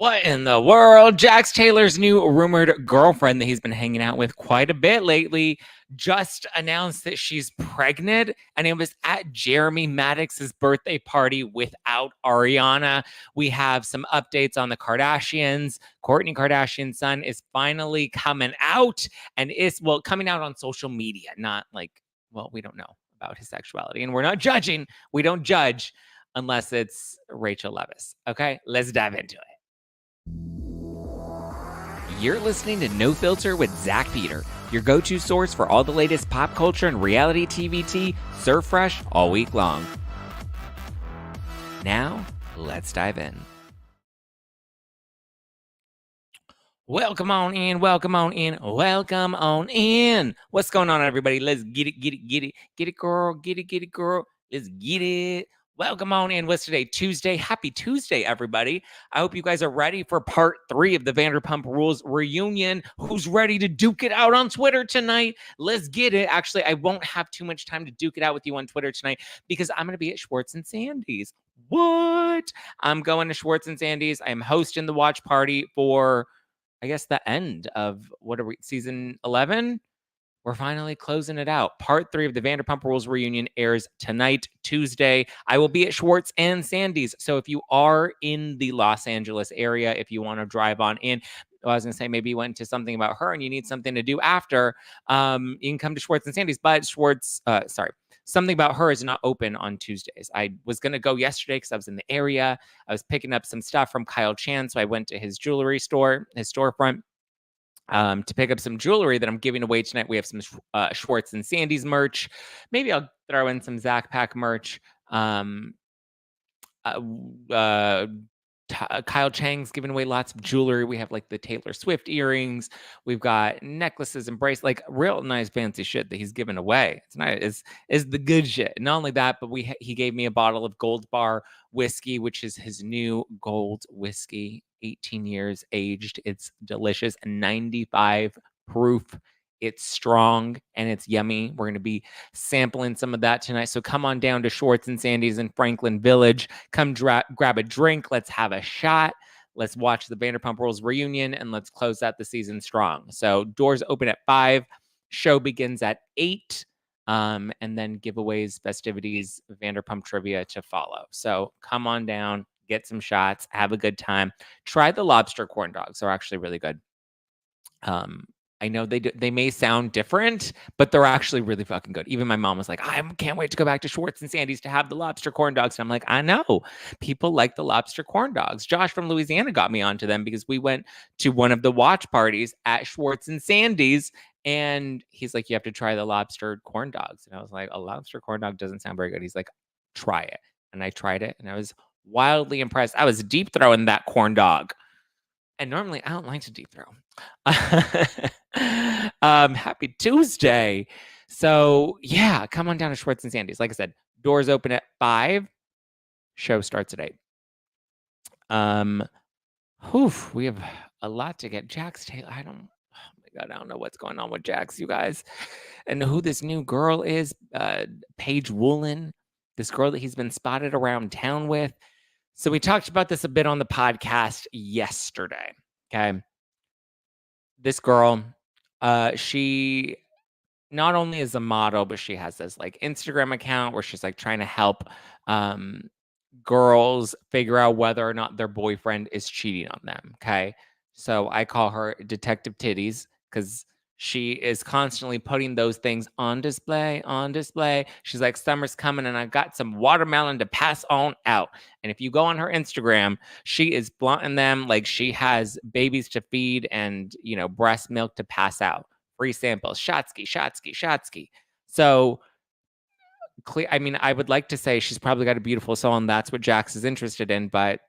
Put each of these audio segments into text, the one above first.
What in the world? Jax Taylor's new rumored girlfriend that he's been hanging out with quite a bit lately just announced that she's pregnant, and it was at Jeremy Maddox's birthday party without Ariana. We have some updates on the Kardashians. Kourtney Kardashian's son is finally coming out, and is, well, coming out on social media, not like, well, we don't know about his sexuality, and we're not judging. We don't judge unless it's Rachel Leviss. Okay, let's dive into it. You're listening to No Filter with Zach Peter, your go-to source for all the latest pop culture and reality TV tea, served fresh all week long. Now, let's dive in. Welcome on in, welcome on in, welcome on in. What's going on, everybody? Let's get it, get it, get it. Get it, girl, get it, girl. Let's get it. Welcome on in. What's today? Tuesday. Happy Tuesday, everybody. I hope you guys are ready for part 3 of the Vanderpump Rules reunion. Who's ready to duke it out on Twitter tonight? Let's get it. Actually, I won't have too much time to duke it out with you on Twitter tonight because I'm going to be at Schwartz and Sandy's. What? I'm going to Schwartz and Sandy's. I am hosting the watch party for, I guess, the end of, what are we, season 11? We're finally closing it out. Part 3 of the Vanderpump Rules reunion airs tonight, Tuesday. I will be at Schwartz and Sandy's. So if you are in the Los Angeles area, if you want to drive on in, I was going to say maybe you went to something about her and you need something to do after, you can come to Schwartz and Sandy's. But Something About Her is not open on Tuesdays. I was going to go yesterday because I was in the area. I was picking up some stuff from Kyle Chan, so I went to his jewelry store, his storefront, to pick up some jewelry that I'm giving away tonight. We have some Schwartz and Sandy's merch. Maybe I'll throw in some Zack Pack merch. Kyle Chang's giving away lots of jewelry. We have like the Taylor Swift earrings. We've got necklaces and bracelets, like real nice fancy shit that he's giving away. It's nice. Is the good shit. And not only that, but he gave me a bottle of Gold Bar whiskey, which is his new gold whiskey, 18 years aged. It's delicious, 95 proof. It's strong and it's yummy. We're going to be sampling some of that tonight. So come on down to Schwartz and Sandy's in Franklin Village. Come grab a drink. Let's have a shot. Let's watch the Vanderpump Rules reunion and let's close out the season strong. So doors open at 5. Show begins at 8. And then giveaways, festivities, Vanderpump trivia to follow. So come on down, get some shots, have a good time. Try the lobster corn dogs. They're actually really good. I know they may sound different, but they're actually really fucking good. Even my mom was like, I can't wait to go back to Schwartz and Sandy's to have the lobster corn dogs. And I'm like, I know. People like the lobster corn dogs. Josh from Louisiana got me onto them because we went to one of the watch parties at Schwartz and Sandy's. And he's like, you have to try the lobster corn dogs. And I was like, a lobster corn dog doesn't sound very good. He's like, try it. And I tried it and I was wildly impressed. I was deep throwing that corn dog. And normally I don't like to deep throw. Happy Tuesday. So yeah, come on down to Schwartz and Sandy's. Like I said, doors open at 5. Show starts at 8. We have a lot to get. Jax Taylor, oh my God, I don't know what's going on with Jax, you guys. And who this new girl is, Paige Woolen, this girl that he's been spotted around town with. So we talked about this a bit on the podcast yesterday, okay? This girl, she not only is a model, but she has this like Instagram account where she's like trying to help girls figure out whether or not their boyfriend is cheating on them, okay? So I call her Detective Titties because she is constantly putting those things on display. She's like, summer's coming and I got some watermelon to pass on out. And if you go on her Instagram, she is flaunting them like she has babies to feed and, breast milk to pass out. Free samples, Shotsky. So, I would like to say she's probably got a beautiful soul and that's what Jax is interested in. But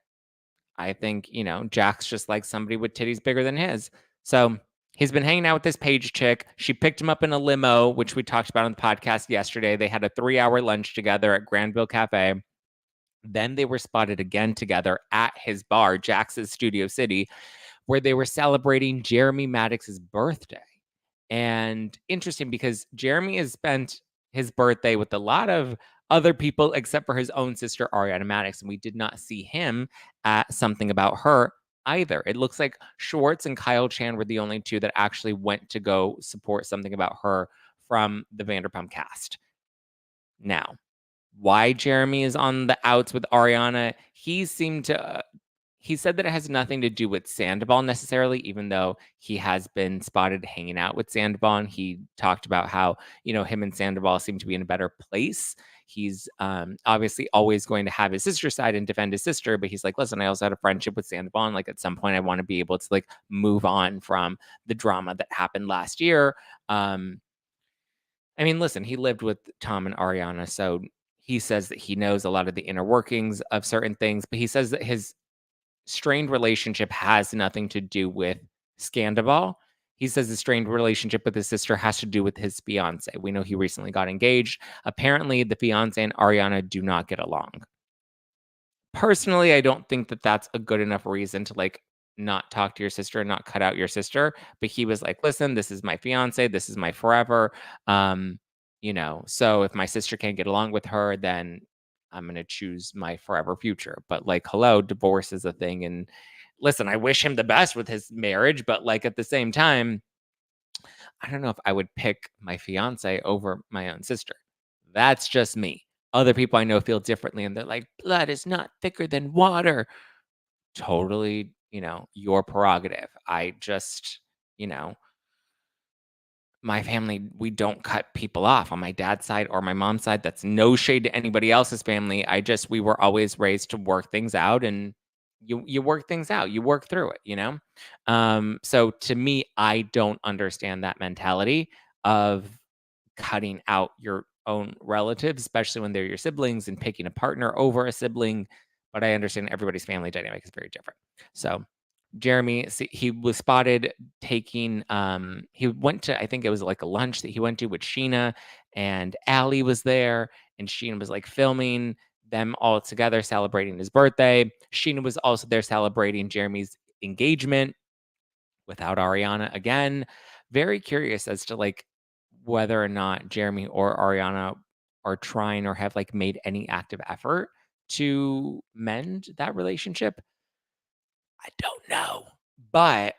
I think, Jax just likes somebody with titties bigger than his. So he's been hanging out with this Paige chick. She picked him up in a limo, which we talked about on the podcast yesterday. They had a 3-hour lunch together at Granville Cafe. Then they were spotted again together at his bar, Jax's Studio City, where they were celebrating Jeremy Maddox's birthday. And interesting because Jeremy has spent his birthday with a lot of other people except for his own sister, Ariana Maddox. And we did not see him at Something About Her either. It looks like Schwartz and Kyle Chan were the only two that actually went to go support something about her from the Vanderpump cast. Now, why Jeremy is on the outs with Ariana, he said that it has nothing to do with Sandoval necessarily, even though he has been spotted hanging out with Sandoval. And he talked about how, him and Sandoval seem to be in a better place. He's obviously always going to have his sister's side and defend his sister, but he's like, listen, I also had a friendship with Sandoval. And like at some point, I want to be able to like move on from the drama that happened last year. I mean, listen, he lived with Tom and Ariana, so he says that he knows a lot of the inner workings of certain things, but he says that his strained relationship has nothing to do with Scandival. He says the strained relationship with his sister has to do with his fiance. We know he recently got engaged. Apparently, the fiance and Ariana do not get along. Personally, I don't think that that's a good enough reason to like not talk to your sister and not cut out your sister. But he was like, listen, this is my fiance. This is my forever. So if my sister can't get along with her, then I'm going to choose my forever future. But like, hello, divorce is a thing. And listen, I wish him the best with his marriage. But like at the same time, I don't know if I would pick my fiance over my own sister. That's just me. Other people I know feel differently and they're like, blood is not thicker than water. Totally, your prerogative. I just, my family, we don't cut people off on my dad's side or my mom's side. That's no shade to anybody else's family. We were always raised to work things out and you work things out, you work through it. So to me, I don't understand that mentality of cutting out your own relatives, especially when they're your siblings and picking a partner over a sibling. But I understand everybody's family dynamic is very different. So Jeremy, he was spotted taking, he went to, I think it was like a lunch that he went to with Sheena and Allie was there and Sheena was like filming them all together celebrating his birthday. Sheena was also there celebrating Jeremy's engagement without Ariana again. Very curious as to like whether or not Jeremy or Ariana are trying or have like made any active effort to mend that relationship. I don't know. But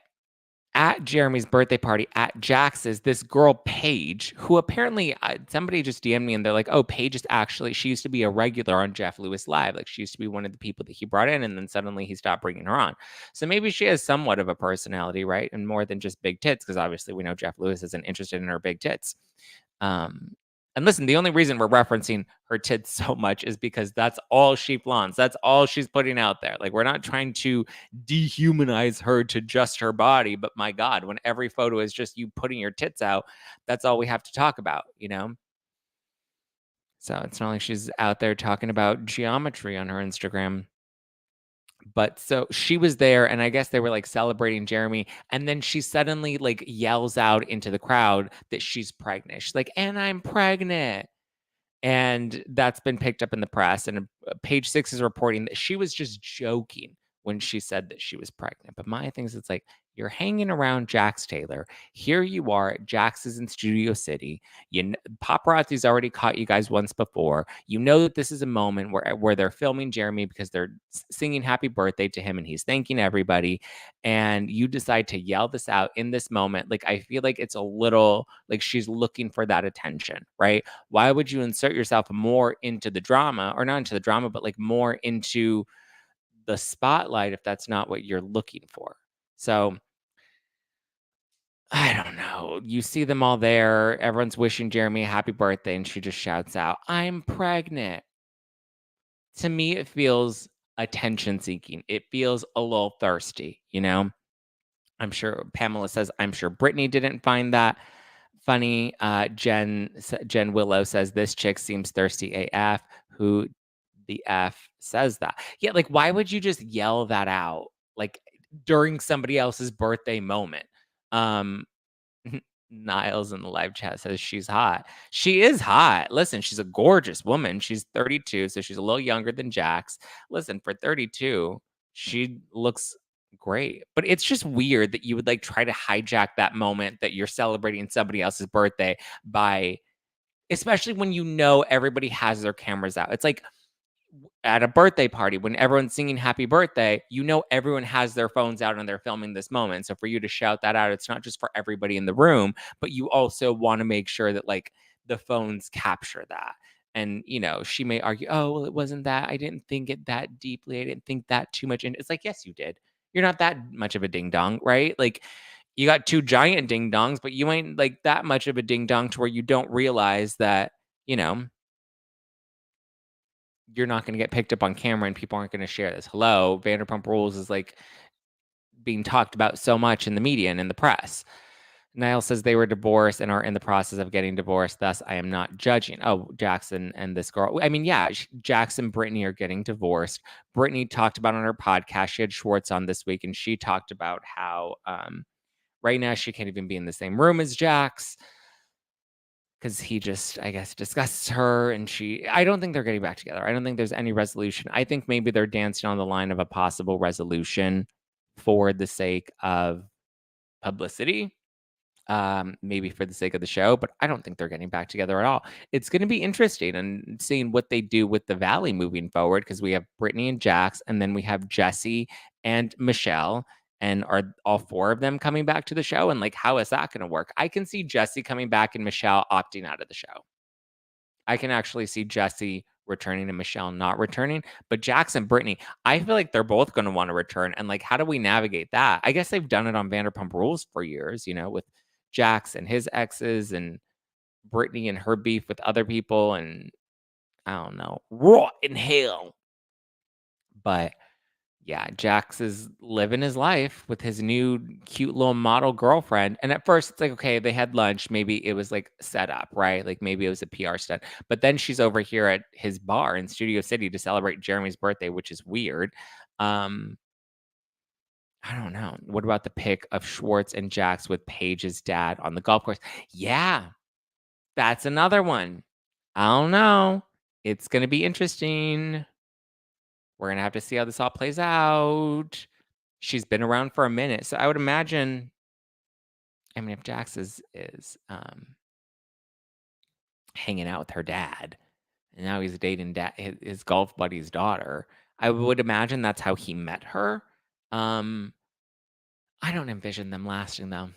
at Jeremy's birthday party at Jax's, this girl, Paige, who apparently somebody just DM'd me and they're like, oh, Paige is actually, she used to be a regular on Jeff Lewis Live. Like she used to be one of the people that he brought in and then suddenly he stopped bringing her on. So maybe she has somewhat of a personality, right? And more than just big tits, because obviously we know Jeff Lewis isn't interested in her big tits. And listen, the only reason we're referencing her tits so much is because that's all she flaunts. That's all she's putting out there. Like, we're not trying to dehumanize her to just her body, but my God, when every photo is just you putting your tits out, that's all we have to talk about. So it's not like she's out there talking about geometry on her Instagram. But so she was there, and I guess they were like celebrating Jeremy. And then she suddenly like yells out into the crowd that she's pregnant. She's like, and I'm pregnant. And that's been picked up in the press. And Page Six is reporting that she was just joking when she said that she was pregnant. But my thing is, it's like, you're hanging around Jax Taylor. Here you are. Jax is in Studio City. Paparazzi's already caught you guys once before. You know that this is a moment where they're filming Jeremy because they're singing happy birthday to him and he's thanking everybody. And you decide to yell this out in this moment. Like, I feel like it's a little like she's looking for that attention, right? Why would you insert yourself more into the drama, or not into the drama, but like more into the spotlight if that's not what you're looking for? So I don't know. You see them all there. Everyone's wishing Jeremy a happy birthday, and she just shouts out, I'm pregnant. To me, it feels attention seeking. It feels a little thirsty. I'm sure Pamela says, I'm sure Brittany didn't find that funny. Jen Willow says, this chick seems thirsty AF. Who the F says that? Yeah, like, why would you just yell that out like during somebody else's birthday moment? Niles in the live chat says she's hot. She is hot. Listen, she's a gorgeous woman. She's 32, so she's a little younger than Jax. Listen, for 32, she looks great. But it's just weird that you would like try to hijack that moment that you're celebrating somebody else's birthday by, especially when you know everybody has their cameras out. It's like at a birthday party when everyone's singing happy birthday, you know everyone has their phones out and they're filming this moment. So for you to shout that out, it's not just for everybody in the room, but you also want to make sure that like the phones capture that. And she may argue, "Oh, well, it wasn't that. I didn't think it that deeply. I didn't think that too much." And it's like, yes, you did. You're not that much of a ding dong, right? Like you got two giant ding dongs, but you ain't like that much of a ding dong to where you don't realize that, you know, you're not going to get picked up on camera and people aren't going to share this. Hello, Vanderpump Rules is like being talked about so much in the media and in the press. Niall says they were divorced and are in the process of getting divorced. Thus, I am not judging. Oh, Jackson and this girl. I mean, yeah, Jax and Brittany are getting divorced. Brittany talked about on her podcast. She had Schwartz on this week, and she talked about how right now she can't even be in the same room as Jax because he just, I guess, disgusts her. And I don't think they're getting back together. I don't think there's any resolution. I think maybe they're dancing on the line of a possible resolution for the sake of publicity, maybe for the sake of the show, but I don't think they're getting back together at all. It's going to be interesting and seeing what they do with the Valley moving forward because we have Brittany and Jax, and then we have Jesse and Michelle. And are all four of them coming back to the show? And like, how is that going to work? I can see Jesse coming back and Michelle opting out of the show. I can actually see Jesse returning and Michelle not returning. But Jax and Brittany, I feel like they're both going to want to return. And like, how do we navigate that? I guess they've done it on Vanderpump Rules for years, with Jax and his exes and Brittany and her beef with other people. And I don't know, rot in hell. But yeah, Jax is living his life with his new cute little model girlfriend. And at first, it's like, okay, they had lunch. Maybe it was like set up, right? Like maybe it was a PR stunt. But then she's over here at his bar in Studio City to celebrate Jeremy's birthday, which is weird. I don't know. What about the pic of Schwartz and Jax with Paige's dad on the golf course? Yeah, that's another one. I don't know. It's going to be interesting. We're going to have to see how this all plays out. She's been around for a minute. So I would imagine, I mean, if Jax is hanging out with her dad and now he's dating his golf buddy's daughter, I would imagine that's how he met her. I don't envision them lasting though.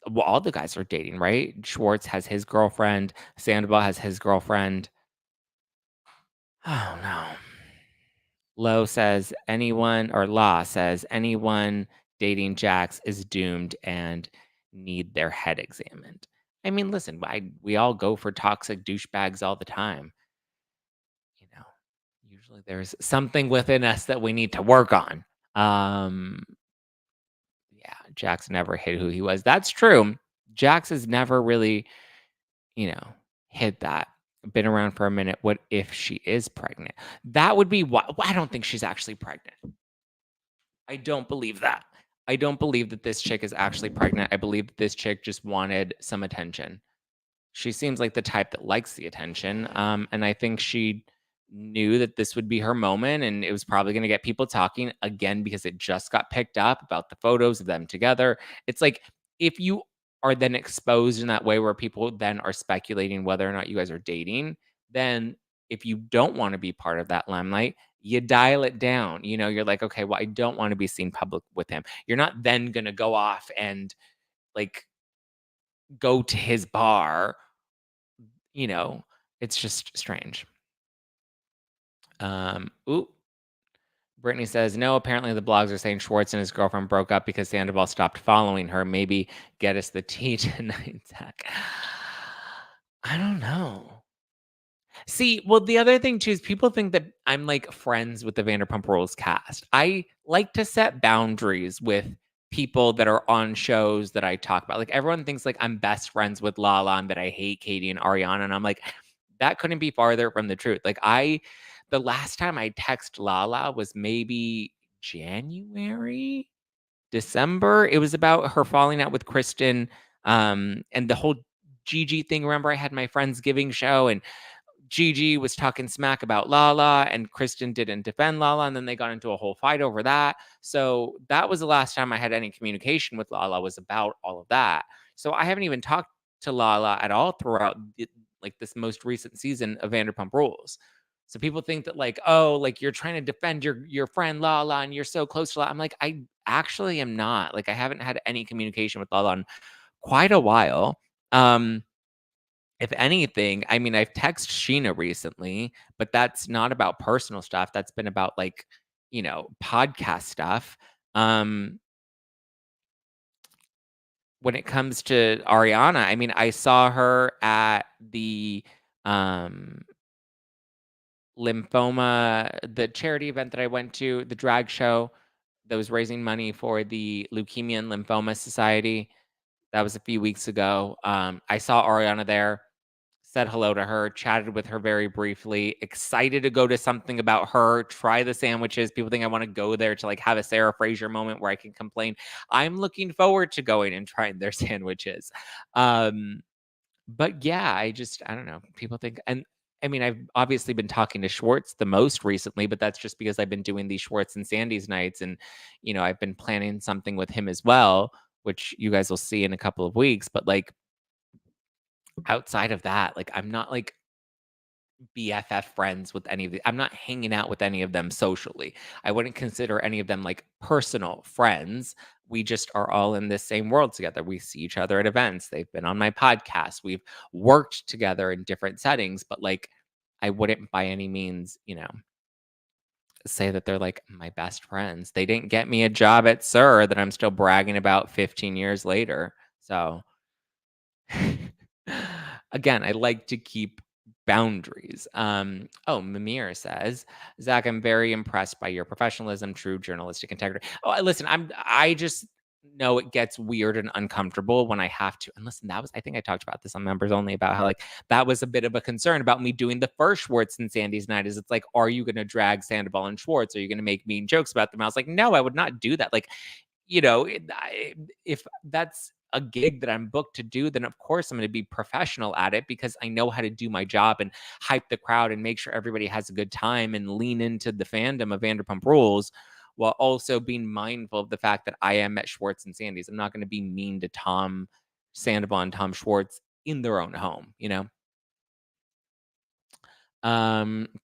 Well, all the guys are dating, right? Schwartz has his girlfriend. Sandoval has his girlfriend. Oh no. Lo says anyone, or La says anyone dating Jax is doomed and need their head examined. I mean, listen, we all go for toxic douchebags all the time. You know, usually there's something within us that we need to work on. Yeah, Jax never hid who he was. That's true. Jax has never really, hid that. Been around for a minute. What if she is pregnant? That would be why. I don't think she's actually pregnant. I don't believe that. I don't believe that this chick is actually pregnant. I believe that this chick just wanted some attention. She seems like the type that likes the attention. And I think she knew that this would be her moment and it was probably going to get people talking again because it just got picked up about the photos of them together. It's like if you are then exposed in that way where people then are speculating whether or not you guys are dating, then if you don't want to be part of that limelight, you dial it down. You're like, okay, well, I don't want to be seen public with him. You're not then going to go off and like go to his bar. It's just strange. Ooh. Brittany says, no, apparently the blogs are saying Schwartz and his girlfriend broke up because Sandoval stopped following her. Maybe get us the tea tonight, Zach. I don't know. See, well, the other thing too is people think that I'm like friends with the Vanderpump Rules cast. I like to set boundaries with people that are on shows that I talk about. Like everyone thinks like I'm best friends with Lala and that I hate Katie and Ariana. And I'm like, that couldn't be farther from the truth. Like the last time I text Lala was maybe January, December. It was about her falling out with Kristen, and the whole Gigi thing. Remember, I had my Friendsgiving show, and Gigi was talking smack about Lala, and Kristen didn't defend Lala, and then they got into a whole fight over that. So that was the last time I had any communication with Lala was about all of that. So I haven't even talked to Lala at all throughout like this most recent season of Vanderpump Rules. So people think that like, oh, like you're trying to defend your friend Lala and you're so close to Lala. I'm like, I actually am not. Like I haven't had any communication with Lala in quite a while. If anything, I mean, I've texted Sheena recently, but that's not about personal stuff. That's been about like, podcast stuff. Um, when it comes to Ariana, I mean, I saw her at the um the charity event that I went to, the drag show that was raising money for the Leukemia and Lymphoma Society. That was a few weeks ago. I saw Ariana there, said hello to her, chatted with her very briefly, excited to go to something about her, try the sandwiches. People think I want to go there to like have a Sarah Fraser moment where I can complain. I'm looking forward to going and trying their sandwiches. But yeah, I don't know. People think, and I mean, I've obviously been talking to Schwartz the most recently, but that's just because I've been doing these Schwartz and Sandy's nights. And, I've been planning something with him as well, which you guys will see in a couple of weeks. But like outside of that, like I'm not like BFF friends with any of the I'm not hanging out with any of them socially. I wouldn't consider any of them like personal friends. We just are all in this same world together. We see each other at events. They've been on my podcast. We've worked together in different settings, but like I wouldn't by any means, say that they're like my best friends. They didn't get me a job at Sir that I'm still bragging about 15 years later. So again, I like to keep boundaries. Mimir says, Zach, I'm very impressed by your professionalism, true journalistic integrity. Oh, listen, I just know it gets weird and uncomfortable when I have to. And listen, I think I talked about this on members only about how like that was a bit of a concern about me doing the first Schwartz and Sandy's night. Is it's like, are you going to drag Sandoval and Schwartz? Are you going to make mean jokes about them? I was like, no, I would not do that. Like, if that's a gig that I'm booked to do, then of course I'm going to be professional at it because I know how to do my job and hype the crowd and make sure everybody has a good time and lean into the fandom of Vanderpump Rules while also being mindful of the fact that I am at Schwartz and Sandy's. I'm not going to be mean to Tom Sandoval and Tom Schwartz in their own home.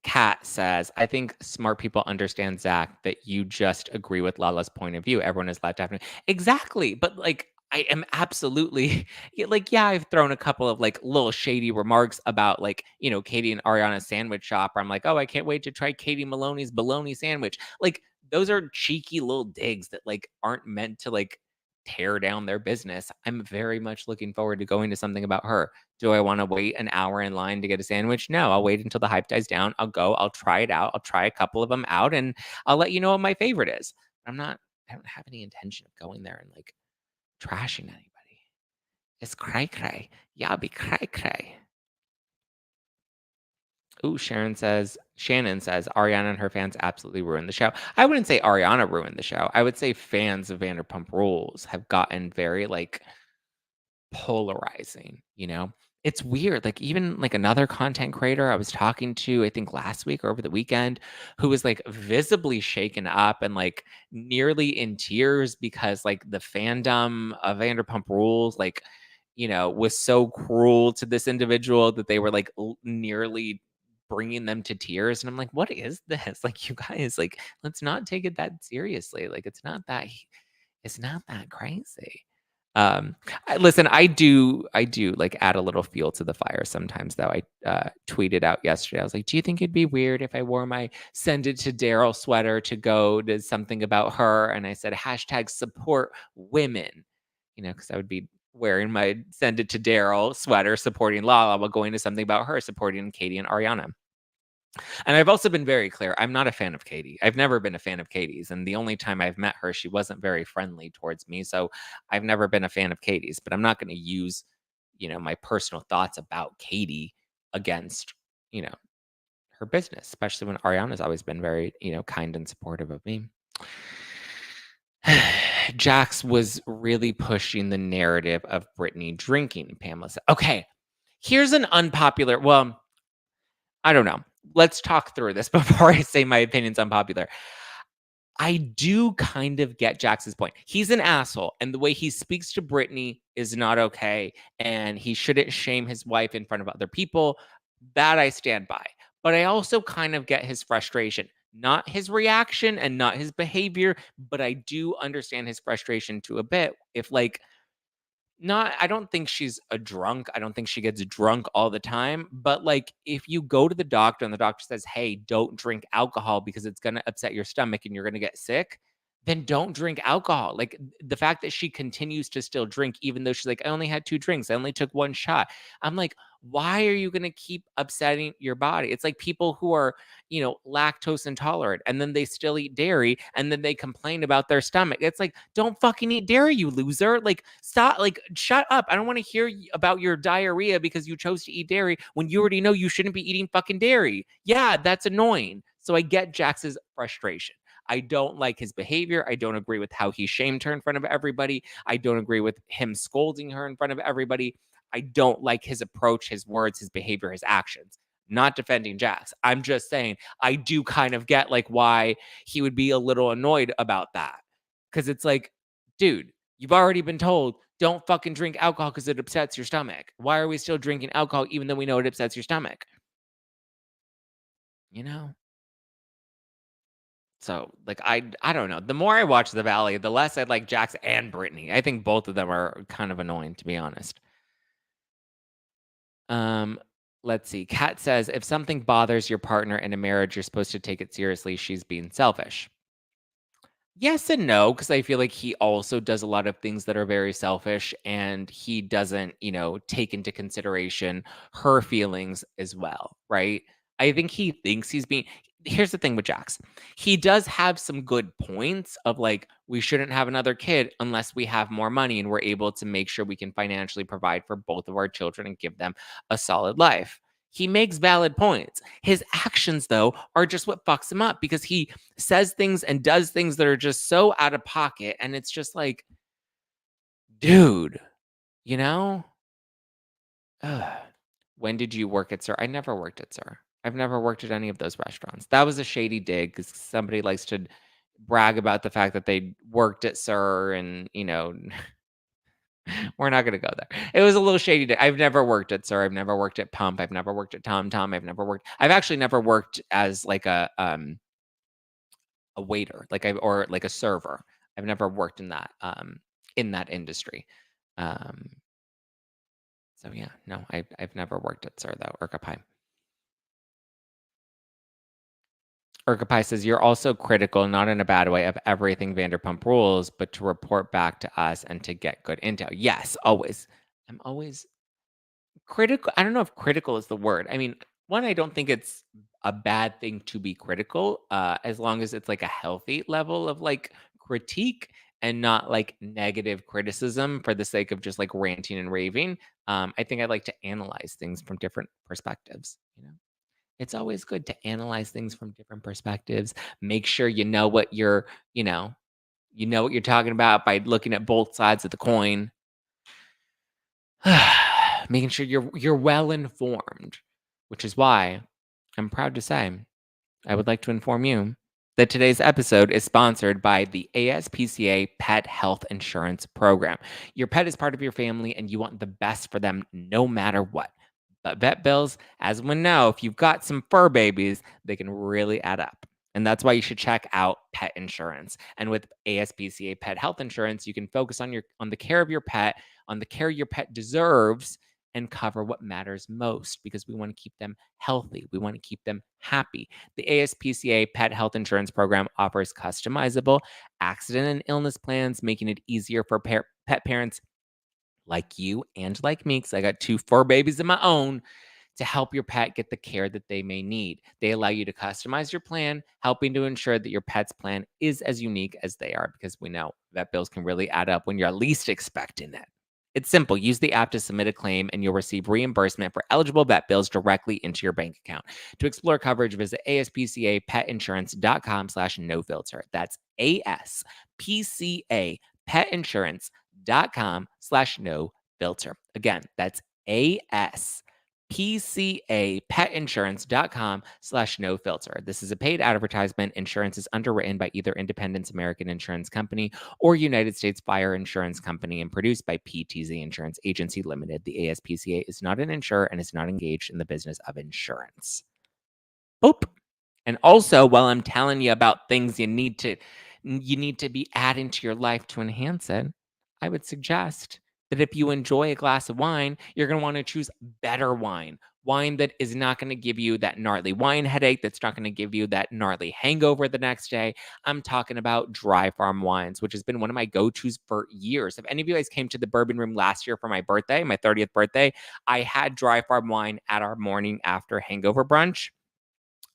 Kat says, I think smart people understand, Zach, that you just agree with Lala's point of view. Everyone is allowed to have exactly. But like I am absolutely like, yeah, I've thrown a couple of like little shady remarks about like, Katie and Ariana's sandwich shop where I'm like, oh, I can't wait to try Katie Maloney's bologna sandwich. Like those are cheeky little digs that like aren't meant to like tear down their business. I'm very much looking forward to going to something about her. Do I want to wait an hour in line to get a sandwich? No, I'll wait until the hype dies down. I'll go, I'll try it out. I'll try a couple of them out and I'll let you know what my favorite is. I don't have any intention of going there and like trashing anybody. It's cray cray. Yeah, I'll be cray cray. Ooh, Shannon says, Ariana and her fans absolutely ruined the show. I wouldn't say Ariana ruined the show. I would say fans of Vanderpump Rules have gotten very like polarizing. It's weird. Like even like another content creator I was talking to, I think last week or over the weekend, who was like visibly shaken up and like nearly in tears because like the fandom of Vanderpump Rules, like, was so cruel to this individual that they were like nearly bringing them to tears. And I'm like, what is this? Like, you guys, like, let's not take it that seriously. Like, it's not that crazy. Um, listen, I do like add a little fuel to the fire sometimes. Though I tweeted out yesterday, I was like, "Do you think it'd be weird if I wore my send it to Daryl sweater to go to something about her?" And I said hashtag support women, because I would be wearing my send it to Daryl sweater supporting Lala while going to something about her supporting Katie and Ariana. And I've also been very clear, I'm not a fan of Katie. I've never been a fan of Katie's, and the only time I've met her, she wasn't very friendly towards me, so I've never been a fan of Katie's, but I'm not gonna use, my personal thoughts about Katie against, you know, her business, especially when Ariana's always been very, kind and supportive of me. Jax was really pushing the narrative of Brittany drinking, Pamela said. Okay, here's an unpopular I don't know. Let's talk through this before I say my opinion's unpopular. I do kind of get Jax's point. He's an asshole, and the way he speaks to Brittany is not okay, and he shouldn't shame his wife in front of other people. That I stand by. But I also kind of get his frustration. Not his reaction and not his behavior, but I do understand his frustration to a bit. If like not I don't think she's a drunk. I don't think she gets drunk all the time, but, like, if you go to the doctor and the doctor says, "Hey, don't drink alcohol because it's gonna upset your stomach and you're gonna get sick," then don't drink alcohol. Like, the fact that she continues to still drink even though she's like, "I only had 2 drinks. I only took 1 shot." I'm like, "Why are you gonna keep upsetting your body?" It's like people who are, lactose intolerant, and then they still eat dairy, and then they complain about their stomach. It's like, don't fucking eat dairy, you loser. Like, stop, like, shut up. I don't want to hear about your diarrhea because you chose to eat dairy when you already know you shouldn't be eating fucking dairy. Yeah, that's annoying. So I get Jax's frustration. I don't like his behavior. I don't agree with how he shamed her in front of everybody. I don't agree with him scolding her in front of everybody. I don't like his approach, his words, his behavior, his actions. Not defending Jax. I'm just saying I do kind of get like why he would be a little annoyed about that. Cause it's like, dude, you've already been told don't fucking drink alcohol because it upsets your stomach. Why are we still drinking alcohol even though we know it upsets your stomach? You know? So, like, I don't know. The more I watch The Valley, the less I like Jax and Brittany. I think both of them are kind of annoying, to be honest. Um, let's see. Kat says, if something bothers your partner in a marriage, you're supposed to take it seriously. She's being selfish. Yes and no, because I feel like he also does a lot of things that are very selfish and he doesn't, take into consideration her feelings as well, right? I think he thinks he's being here's the thing with Jax. He does have some good points of like, we shouldn't have another kid unless we have more money and we're able to make sure we can financially provide for both of our children and give them a solid life. He makes valid points. His actions, though, are just what fucks him up because he says things and does things that are just so out of pocket. And it's just like, dude, you know? Ugh. When did you work at Sir? I never worked at Sir. I've never worked at any of those restaurants. That was a shady dig because somebody likes to brag about the fact that they worked at Sir and, we're not gonna go there. It was a little shady dig. I've never worked at Sir. I've never worked at Pump. I've never worked at Tom Tom. I've actually never worked as like a waiter, or like a server. I've never worked in that industry. Um, so yeah, no, I've never worked at Sir though. Urkapai says you're also critical, not in a bad way, of everything Vanderpump Rules, but to report back to us and to get good intel. Yes, always. I'm always critical. I don't know if critical is the word. I mean, one, I don't think it's a bad thing to be critical, as long as it's like a healthy level of like critique and not like negative criticism for the sake of just like ranting and raving. I think I like to analyze things from different perspectives. It's always good to analyze things from different perspectives. Make sure you know, what you're talking about by looking at both sides of the coin. Making sure you're well informed, which is why I'm proud to say I would like to inform you that today's episode is sponsored by the ASPCA Pet Health Insurance Program. Your pet is part of your family and you want the best for them no matter what. But vet bills, as we know, if you've got some fur babies, they can really add up. And that's why you should check out pet insurance. And with ASPCA Pet Health Insurance, you can focus on the care of your pet, on the care your pet deserves, and cover what matters most because we want to keep them healthy. We want to keep them happy. The ASPCA Pet Health Insurance Program offers customizable accident and illness plans, making it easier for pet parents like you and like me, because I got 2 fur babies of my own, to help your pet get the care that they may need. They allow you to customize your plan, helping to ensure that your pet's plan is as unique as they are, because we know vet bills can really add up when you're least expecting it. It's simple. Use the app to submit a claim, and you'll receive reimbursement for eligible vet bills directly into your bank account. To explore coverage, visit aspcapetinsurance.com/no-filter. That's aspcapetinsurance.com/no-filter. Again, that's aspcapetinsurance.com/no-filter. This is a paid advertisement. Insurance is underwritten by either Independence American Insurance Company or United States Fire Insurance Company and produced by PTZ Insurance Agency Limited. The ASPCA is not an insurer and is not engaged in the business of insurance. Oop. And also, while I'm telling you about things you need to be adding to your life to enhance it, I would suggest that if you enjoy a glass of wine, you're going to want to choose better wine. Wine that is not going to give you that gnarly wine headache, that's not going to give you that gnarly hangover the next day. I'm talking about dry farm wines, which has been one of my go-tos for years. If any of you guys came to the bourbon room last year for my birthday, my 30th birthday, I had dry farm wine at our morning after hangover brunch,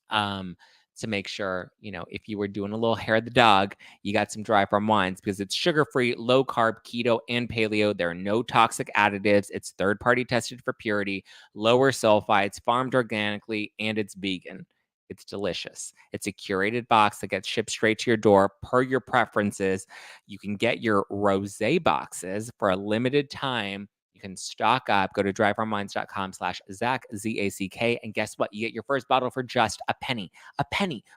um, to make sure, if you were doing a little hair of the dog, you got some dry farm wines because it's sugar free, low carb, keto, and paleo. There are no toxic additives. It's third party tested for purity, lower sulfites, farmed organically, and it's vegan. It's delicious. It's a curated box that gets shipped straight to your door per your preferences. You can get your rose boxes for a limited time. You can stock up, go to dryfarmwines.com/Zack, Z-A-C-K, and guess what? You get your first bottle for just a penny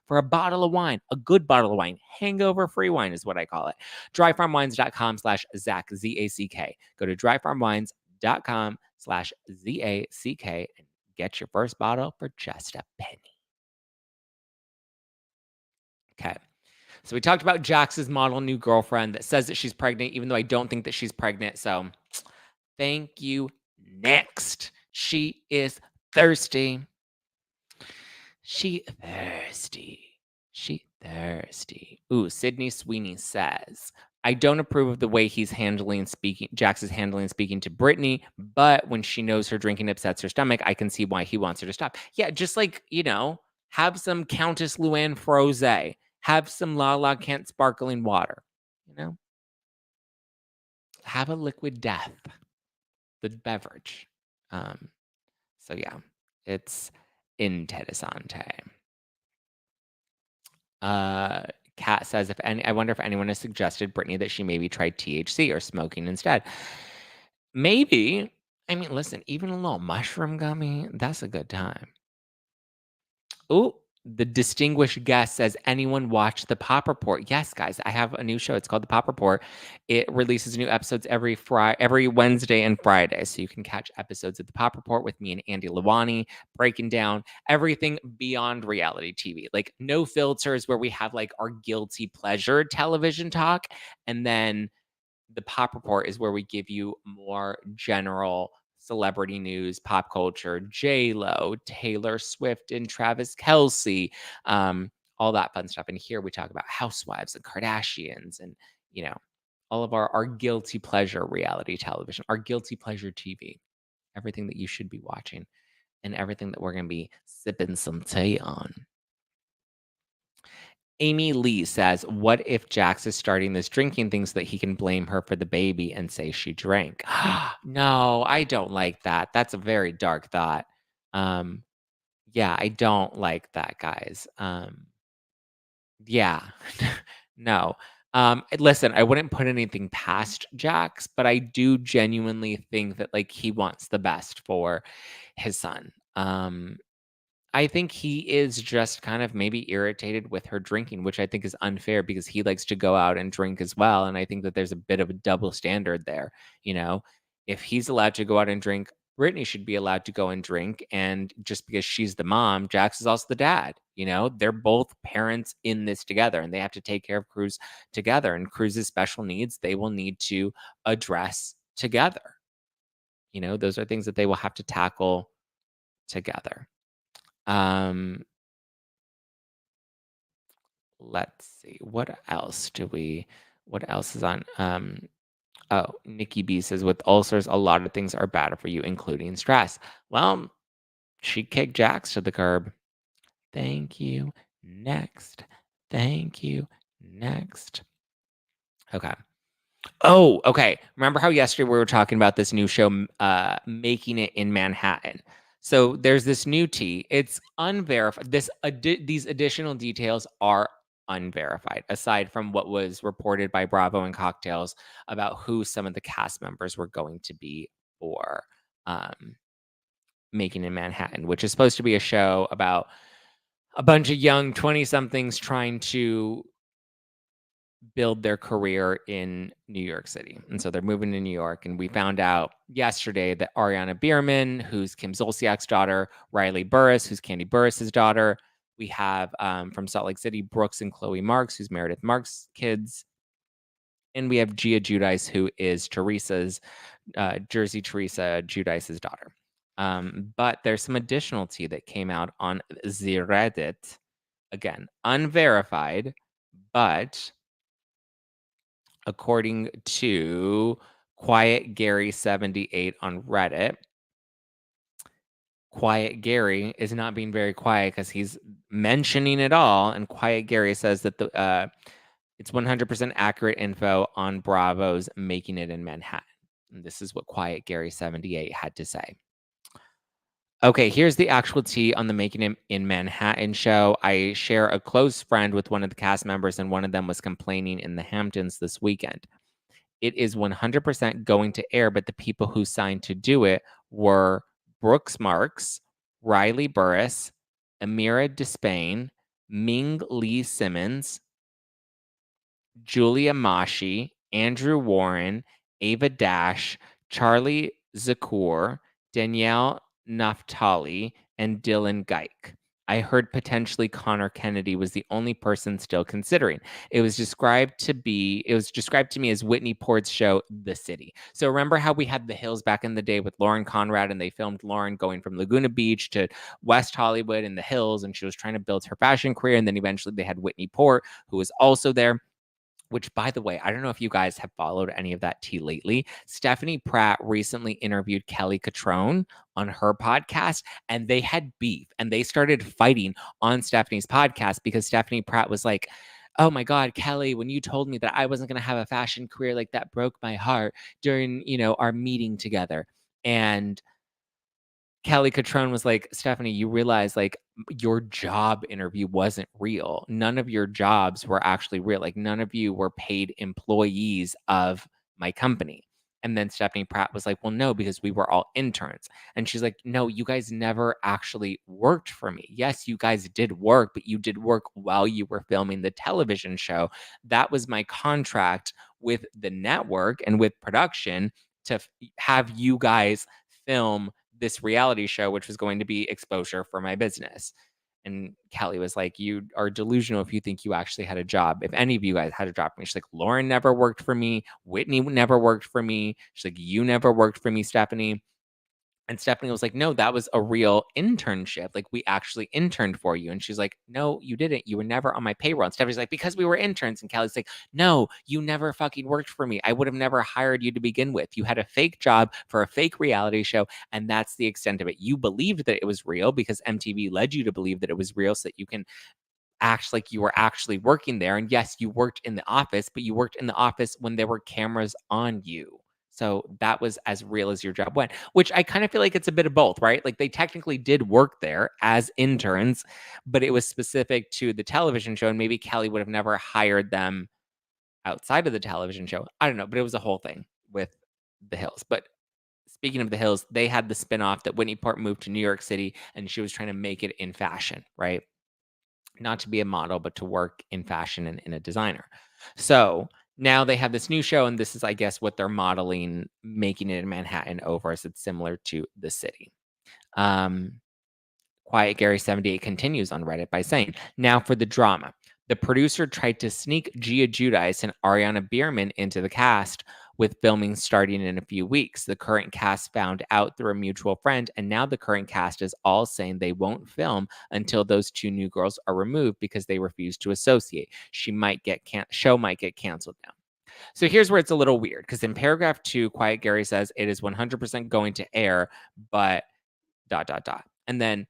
for a bottle of wine, a good bottle of wine, hangover-free wine is what I call it. Dryfarmwines.com/Zack, Z-A-C-K. Go to dryfarmwines.com/ZACK and get your first bottle for just a penny. Okay. So we talked about Jax's model new girlfriend that says that she's pregnant, even though I don't think that she's pregnant. So thank you. Next. She is thirsty. She thirsty. She thirsty. Ooh, Sydney Sweeney says, I don't approve of the way Jax is handling and speaking to Brittany, but when she knows her drinking upsets her stomach, I can see why he wants her to stop. Yeah, just like, have some Countess Luann Froze. Have some La La Kent sparkling water. Have a liquid death. The beverage. So yeah, it's interessante. Kat says, I wonder if anyone has suggested Brittany that she maybe tried THC or smoking instead. Maybe. I mean, listen, even a little mushroom gummy, that's a good time. Oh, the distinguished guest says, anyone watch The Pop Report? Yes, guys, I have a new show. It's called The Pop Report. It releases new episodes every Wednesday and Friday. So you can catch episodes of The Pop Report with me and Andy Lawani, breaking down everything beyond reality TV. Like no filters, where we have like our guilty pleasure television talk. And then The Pop Report is where we give you more general celebrity news, pop culture, J-Lo, Taylor Swift, and Travis Kelce, all that fun stuff. And here we talk about housewives and Kardashians and, all of our guilty pleasure reality television, our guilty pleasure TV, everything that you should be watching and everything that we're going to be sipping some tea on. Amy Lee says, what if Jax is starting this drinking thing so that he can blame her for the baby and say she drank? No, I don't like that. That's a very dark thought. Yeah, I don't like that, guys. Yeah, no. Listen, I wouldn't put anything past Jax, but I do genuinely think that like he wants the best for his son. I think he is just kind of maybe irritated with her drinking, which I think is unfair because he likes to go out and drink as well. And I think that there's a bit of a double standard there. If he's allowed to go out and drink, Brittany should be allowed to go and drink. And just because she's the mom, Jax is also the dad. They're both parents in this together and they have to take care of Cruz together. And Cruz's special needs, they will need to address together. Those are things that they will have to tackle together. Let's see. What else is on? Oh, Nikki B says, with ulcers, a lot of things are bad for you, including stress. Well, she kicked Jax to the curb. Thank you. Next. Thank you. Next. Okay. Oh, okay. Remember how yesterday we were talking about this new show, Making It in Manhattan? So there's this new tea. It's unverified. These additional details are unverified, aside from what was reported by Bravo and Cocktails about who some of the cast members were going to be for Making It in Manhattan, which is supposed to be a show about a bunch of young 20-somethings trying to build their career in New York City. And so they're moving to New York. And we found out yesterday that Ariana Bierman, who's Kim Zolciak's daughter, Riley Burris, who's Candy Burris's daughter, We have from Salt Lake City, Brooks and Chloe Marks, who's Meredith Marks' kids. And we have Gia Giudice, who is Jersey Teresa Giudice's daughter. But there's some additional tea that came out on the Reddit. Again, unverified, but according to Quiet Gary 78 on Reddit, Quiet Gary is not being very quiet because he's mentioning it all. And Quiet Gary says that it's 100% accurate info on Bravo's Making It in Manhattan. And this is what Quiet Gary 78 had to say. Okay, here's the actual tea on the Making It in Manhattan show. I share a close friend with one of the cast members, and one of them was complaining in the Hamptons this weekend. It is 100% going to air, but the people who signed to do it were Brooks Marks, Riley Burris, Amira Despain, Ming Lee Simmons, Julia Mashi, Andrew Warren, Ava Dash, Charlie Zakur, Danielle Naftali, and Dylan Geik. I heard potentially Connor Kennedy was the only person still considering. It was described to me as Whitney Port's show, The City. So remember how we had The Hills back in the day with Lauren Conrad, and they filmed Lauren going from Laguna Beach to West Hollywood in The Hills, and she was trying to build her fashion career. And then eventually they had Whitney Port, who was also there. Which, by the way, I don't know if you guys have followed any of that tea lately. Stephanie Pratt recently interviewed Kelly Catrone on her podcast, and they had beef, and they started fighting on Stephanie's podcast because Stephanie Pratt was like, "Oh my God, Kelly, when you told me that I wasn't going to have a fashion career, like that broke my heart during, our meeting together." And Kelly Catrone was like, "Stephanie, you realize like your job interview wasn't real. None of your jobs were actually real. Like none of you were paid employees of my company." And then Stephanie Pratt was like, "Well, no, because we were all interns." And she's like, "No, you guys never actually worked for me. Yes, you guys did work, but you did work while you were filming the television show. That was my contract with the network and with production to have you guys film this reality show, which was going to be exposure for my business." And Kelly was like, "You are delusional if you think you actually had a job. If any of you guys had a job for me." She's like, "Lauren never worked for me. Whitney never worked for me." She's like, "You never worked for me, Stephanie." And Stephanie was like, "No, that was a real internship. Like, we actually interned for you." And she's like, "No, you didn't. You were never on my payroll." And Stephanie's like, "Because we were interns." And Kelly's like, "No, you never fucking worked for me. I would have never hired you to begin with. You had a fake job for a fake reality show. And that's the extent of it. You believed that it was real because MTV led you to believe that it was real so that you can act like you were actually working there. And yes, you worked in the office, but you worked in the office when there were cameras on you. So that was as real as your job went, which I kind of feel like it's a bit of both, right? Like they technically did work there as interns, but it was specific to the television show. And maybe Kelly would have never hired them outside of the television show. I don't know, but it was a whole thing with The Hills. But speaking of The Hills, they had the spinoff that Whitney Port moved to New York City and she was trying to make it in fashion, right? Not to be a model, but to work in fashion and in a designer. So now they have this new show, and this is, I guess, what they're modeling, Making It in Manhattan over, as it's similar to The City. Quiet Gary 78 continues on Reddit by saying, "Now for the drama. The producer tried to sneak Gia Giudice and Ariana Bierman into the cast with filming starting in a few weeks. The current cast found out through a mutual friend, and now the current cast is all saying they won't film until those two new girls are removed because they refuse to associate. Show might get canceled now." So here's where it's a little weird because in paragraph 2, Quiet Gary says it is 100% going to air, but ... And then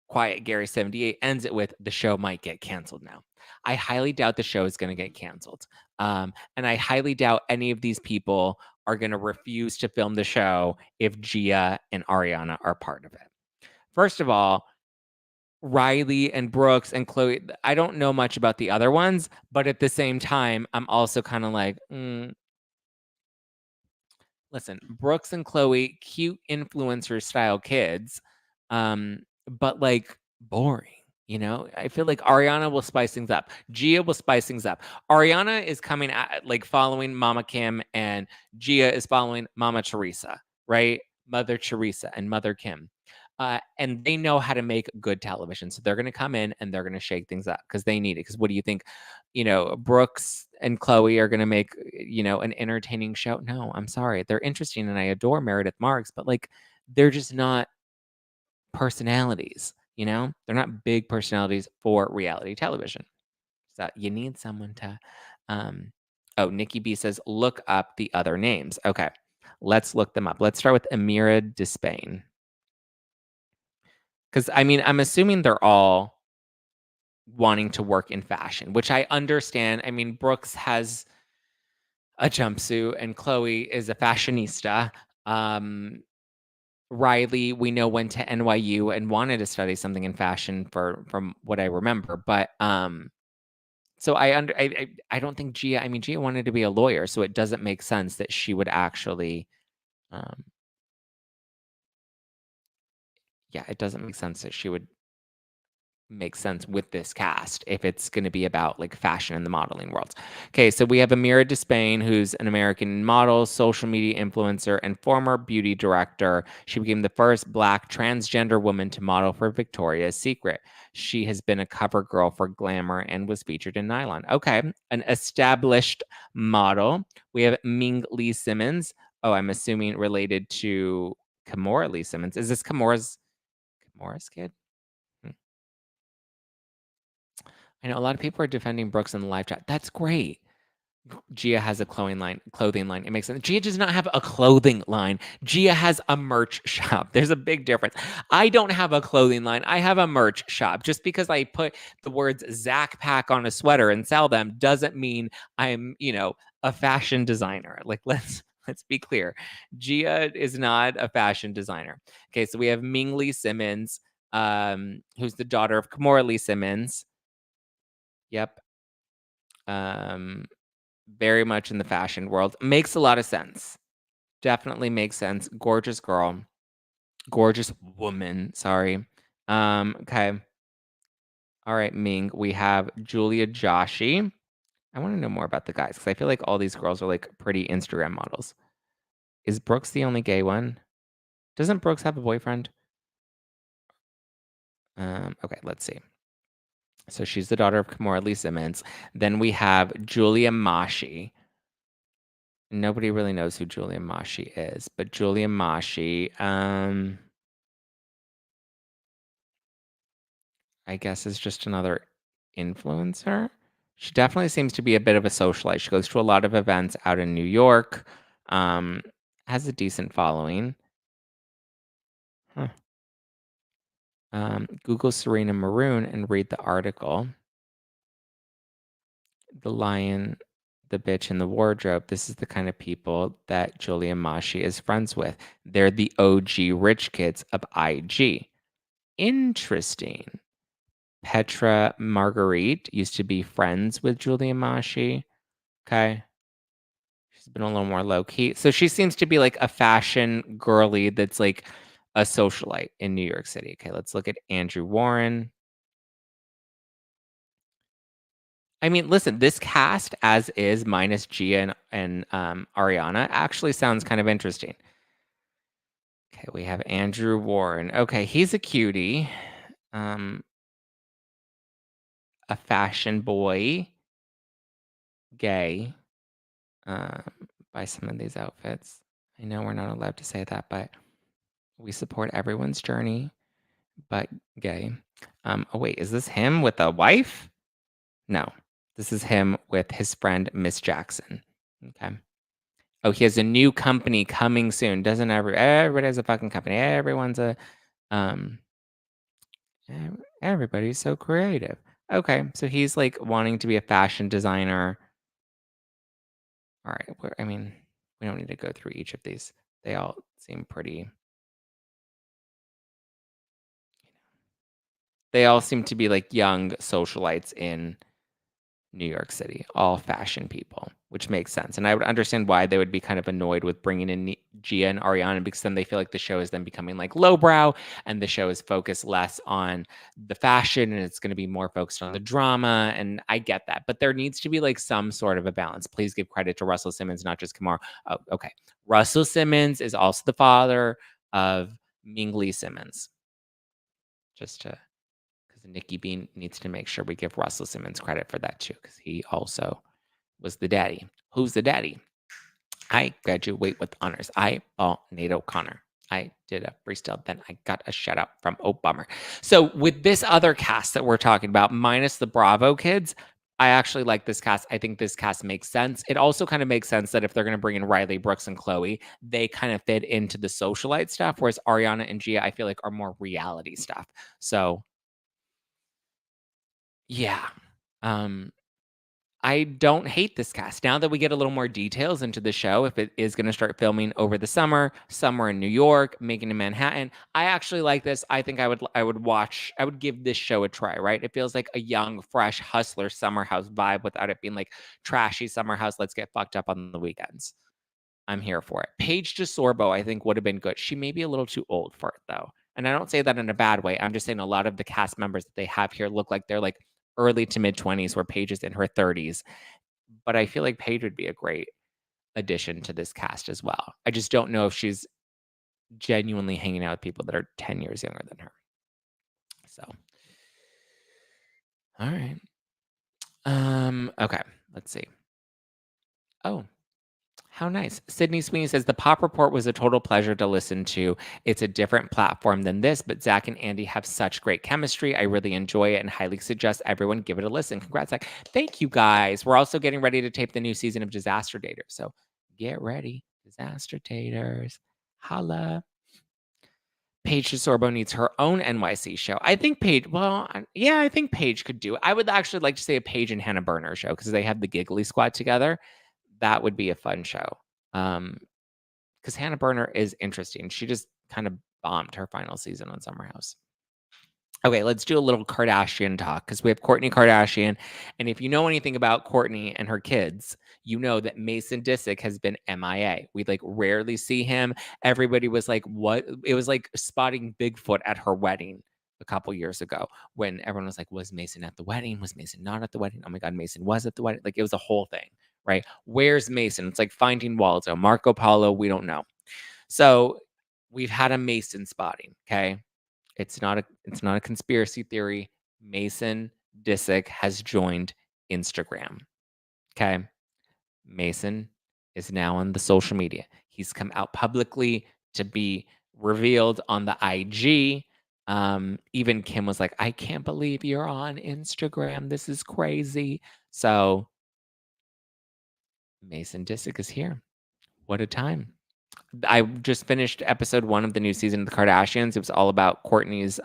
Quiet Gary 78 ends it with, "The show might get canceled now." I highly doubt the show is going to get canceled. And I highly doubt any of these people are going to refuse to film the show if Gia and Ariana are part of it. First of all, Riley and Brooks and Chloe, I don't know much about the other ones, but at the same time, I'm also kind of like, listen, Brooks and Chloe, cute influencer style kids, but like boring. I feel like Ariana will spice things up. Gia will spice things up. Ariana is coming at like following Mama Kim, and Gia is following Mama Teresa, right? Mother Teresa and Mother Kim. And they know how to make good television. So they're going to come in and they're going to shake things up because they need it. Because what do you think? Brooks and Chloe are going to make, an entertaining show? No, I'm sorry. They're interesting and I adore Meredith Marks, but like they're just not personalities, They're not big personalities for reality television. So you need someone to Nikki B says, look up the other names. Okay. Let's look them up. Let's start with Amira Despain. Because I'm assuming they're all wanting to work in fashion, which I understand. Brooks has a jumpsuit and Chloe is a fashionista. Riley, we know, went to NYU and wanted to study something in fashion from what I remember. But so I don't think Gia. Gia wanted to be a lawyer, so it doesn't make sense that she would actually. It doesn't make sense that she would make sense with this cast if it's going to be about like fashion in the modeling world. Okay, so we have Amira Despain, who's an American model, social media influencer, and former beauty director. She became the first Black transgender woman to model for Victoria's Secret. She has been a cover girl for Glamour and was featured in Nylon. Okay, an established model. We have Ming Lee Simmons. Oh, I'm assuming related to Kimora Lee Simmons. Is this Kimora's kid? I know a lot of people are defending Brooks in the live chat. That's great. Gia has a clothing line. It makes sense. Gia does not have a clothing line. Gia has a merch shop. There's a big difference. I don't have a clothing line. I have a merch shop. Just because I put the words Zack Pack on a sweater and sell them doesn't mean I'm, a fashion designer. Like let's be clear. Gia is not a fashion designer. Okay, so we have Ming Lee Simmons, who's the daughter of Kimora Lee Simmons. Yep. Very much in the fashion world. Makes a lot of sense. Definitely makes sense. Gorgeous girl. Gorgeous woman. Sorry. Okay. All right, Ming. We have Julia Joshi. I want to know more about the guys because I feel like all these girls are like pretty Instagram models. Is Brooks the only gay one? Doesn't Brooks have a boyfriend? Okay, let's see. So she's the daughter of Kimora Lee Simmons. Then we have Julia Mashi. Nobody really knows who Julia Mashi is, but Julia Mashi, I guess is just another influencer. She definitely seems to be a bit of a socialite. She goes to a lot of events out in New York, has a decent following. Huh. Google Serena Maroon and read the article. The Lion, the Bitch, and the Wardrobe. This is the kind of people that Julia Mashi is friends with. They're the OG rich kids of IG. Interesting. Petra Marguerite used to be friends with Julia Mashi. Okay. She's been a little more low key. So she seems to be like a fashion girly that's like a socialite in New York City. Okay, let's look at Andrew Warren. Listen, this cast as is minus Gia and Ariana actually sounds kind of interesting. Okay, we have Andrew Warren. Okay, he's a cutie. A fashion boy. Gay. By some of these outfits. I know we're not allowed to say that, but we support everyone's journey, but gay. Oh wait, is this him with a wife? No, this is him with his friend Miss Jackson. Okay. Oh, he has a new company coming soon. Doesn't everybody has a fucking company. Everyone's a everybody's so creative. Okay, so he's like wanting to be a fashion designer. All right, we don't need to go through each of these. They all seem pretty. They all seem to be like young socialites in New York City, all fashion people, which makes sense. And I would understand why they would be kind of annoyed with bringing in Gia and Ariana because then they feel like the show is then becoming like lowbrow and the show is focused less on the fashion and it's going to be more focused on the drama. And I get that. But there needs to be like some sort of a balance. Please give credit to Russell Simmons, not just Kamar. Oh, okay. Russell Simmons is also the father of Ming Lee Simmons. just to because Nikki Bean needs to make sure we give Russell Simmons credit for that too, because he also was the daddy. Who's the daddy? I graduate with honors. I ball Nate O'Connor. I did a freestyle, then I got a shout out from Obama. So with this other cast that we're talking about, minus the Bravo kids, I actually like this cast. I think this cast makes sense. It also kind of makes sense that if they're going to bring in Riley, Brooks, and Chloe, they kind of fit into the socialite stuff, whereas Ariana and Gia, I feel like, are more reality stuff. So yeah. Um, I don't hate this cast. Now that we get a little more details into the show, if it is going to start filming over the summer, somewhere in New York, making in Manhattan, I actually like this. I think I would give this show a try, right? It feels like a young, fresh hustler summer house vibe without it being like trashy summer house. Let's get fucked up on the weekends. I'm here for it. Paige DeSorbo, I think, would have been good. She may be a little too old for it though. And I don't say that in a bad way. I'm just saying a lot of the cast members that they have here look like they're like early to mid 20s, where Paige is in her 30s. But I feel like Paige would be a great addition to this cast as well. I just don't know if she's genuinely hanging out with people that are 10 years younger than her. So, all right. Okay, let's see. Oh, how nice. Sydney Sweeney says the Pop Report was a total pleasure to listen to. It's a different platform than this, but Zach and Andy have such great chemistry. I really enjoy it and highly suggest everyone give it a listen. Congrats, Zach. Thank you guys. We're also getting ready to tape the new season of Disaster Daters. So get ready. Disaster Daters. Holla. Paige DeSorbo needs her own NYC show. I think Paige, yeah, I think Paige could do it. I would actually like to say a Paige and Hannah Berner show because they have the Giggly Squad together. That would be a fun show. Because Hannah Berner is interesting. She just kind of bombed her final season on Summer House. Okay, let's do a little Kardashian talk because we have Kourtney Kardashian. And if you know anything about Kourtney and her kids, you know that Mason Disick has been MIA. We like rarely see him. Everybody was like, what? It was like spotting Bigfoot at her wedding a couple years ago when everyone was like, was Mason at the wedding? Was Mason not at the wedding? Oh my God, Mason was at the wedding. Like it was a whole thing, right? Where's Mason? It's like finding Waldo, Marco Polo. We don't know. So we've had a Mason spotting. Okay. It's not a conspiracy theory. Mason Disick has joined Instagram. Okay. Mason is now on the social media. He's come out publicly to be revealed on the IG. Even Kim was like, I can't believe you're on Instagram. This is crazy. So Mason Disick is here. What a time. I just finished episode 1 of the new season of the Kardashians. It was all about Kourtney's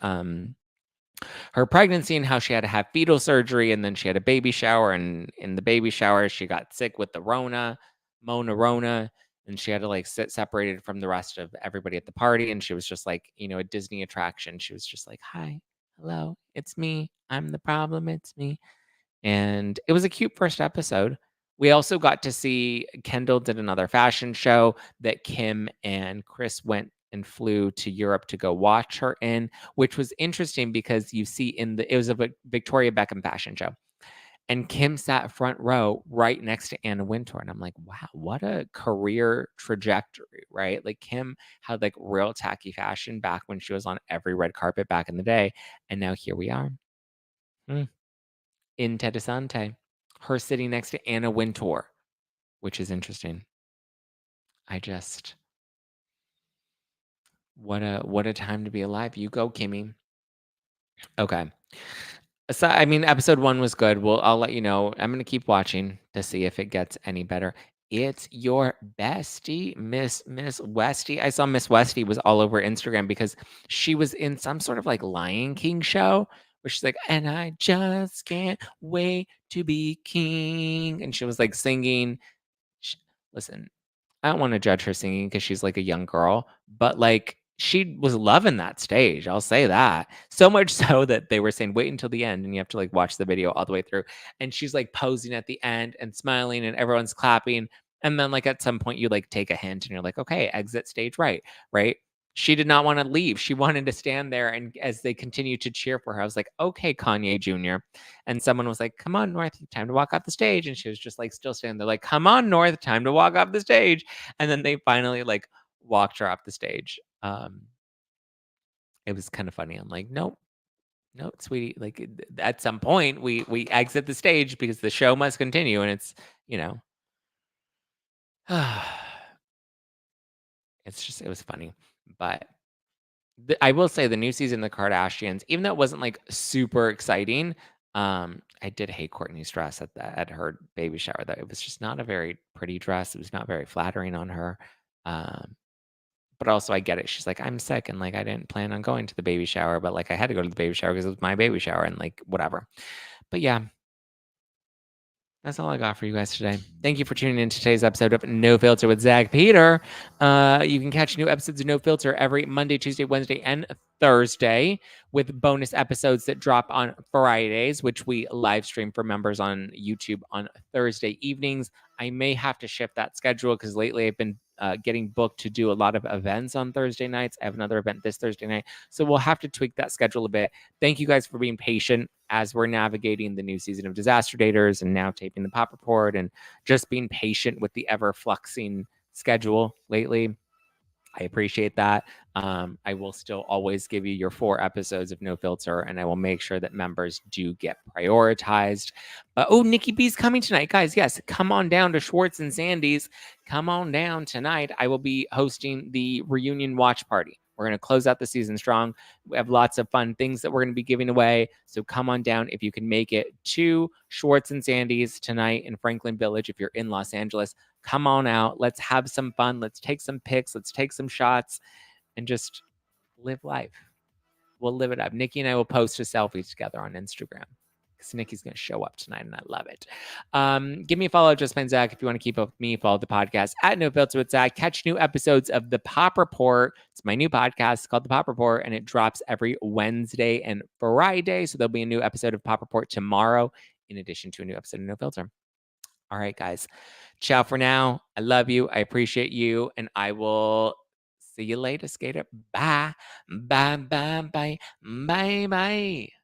her pregnancy and how she had to have fetal surgery, and then she had a baby shower, and in the baby shower she got sick with the Rona, and she had to like sit separated from the rest of everybody at the party, and she was just like, a Disney attraction. She was just like, hi, hello, it's me, I'm the problem, it's me. And it was a cute first episode. We also got to see Kendall did another fashion show that Kim and Chris went and flew to Europe to go watch her in, which was interesting because you see it was a Victoria Beckham fashion show. And Kim sat front row right next to Anna Wintour. And I'm like, wow, what a career trajectory, right? Like Kim had like real tacky fashion back when she was on every red carpet back in the day. And now here we are. Interessante. Her sitting next to Anna Wintour, which is interesting. I just what a time to be alive. You go, Kimmy. Okay. So I mean, episode 1 was good. I'll let you know. I'm gonna keep watching to see if it gets any better. It's your bestie, Miss Westy. I saw Miss Westy was all over Instagram because she was in some sort of like Lion King show where she's like, and I just can't wait to be king. And she was like singing. Listen, I don't want to judge her singing because she's like a young girl, but like she was loving that stage. I'll say that. So much so that they were saying, wait until the end and you have to like watch the video all the way through. And she's like posing at the end and smiling and everyone's clapping. And then like at some point you like take a hint and you're like, okay, exit stage right, right? She did not want to leave. She wanted to stand there. And as they continued to cheer for her, I was like, okay, Kanye Jr. And someone was like, come on, North, time to walk off the stage. And she was just like still standing there, like, come on, North, time to walk off the stage. And then they finally like walked her off the stage. It was kind of funny. I'm like, nope, No, sweetie, like at some point we exit the stage because the show must continue, and it's, you know, it's just it was funny. But I will say the new season of the Kardashians, even though it wasn't like super exciting, I did hate Kourtney's dress at her baby shower. That it was just not a very pretty dress. It was not very flattering on her. Um, but also I get it. She's like, I'm sick and like I didn't plan on going to the baby shower, but like I had to go to the baby shower because it was my baby shower and like whatever. But yeah, that's all I got for you guys today. Thank you for tuning in to today's episode of No Filter with Zack Peter. You can catch new episodes of No Filter every Monday, Tuesday, Wednesday, and Thursday with bonus episodes that drop on Fridays, which we live stream for members on YouTube on Thursday evenings. I may have to shift that schedule because lately I've been getting booked to do a lot of events on Thursday nights. I have another event this Thursday night. So we'll have to tweak that schedule a bit. Thank you guys for being patient as we're navigating the new season of Disaster Daters and now taping the Pop Report and just being patient with the ever fluxing schedule lately. I appreciate that. I will still always give you your 4 episodes of No Filter, and I will make sure that members do get prioritized. Oh, Nikki B's coming tonight, guys. Yes, come on down to Schwartz and Sandy's. Come on down tonight. I will be hosting the reunion watch party. We're going to close out the season strong. We have lots of fun things that we're going to be giving away. So come on down if you can make it to Schwartz and Sandy's tonight in Franklin Village if you're in Los Angeles. Come on out. Let's have some fun. Let's take some pics. Let's take some shots and just live life. We'll live it up. Nikki and I will post a selfie together on Instagram because Nikki's going to show up tonight and I love it. Give me a follow, Just Plain Zack, if you want to keep up with me. Follow the podcast at No Filter with Zack. Catch new episodes of The Pop Report. It's my new podcast. It's called The Pop Report, and it drops every Wednesday and Friday. So there'll be a new episode of Pop Report tomorrow, in addition to a new episode of No Filter. All right, guys. Ciao for now. I love you. I appreciate you. And I will see you later, skater. Bye. Bye, bye, bye. Bye, bye.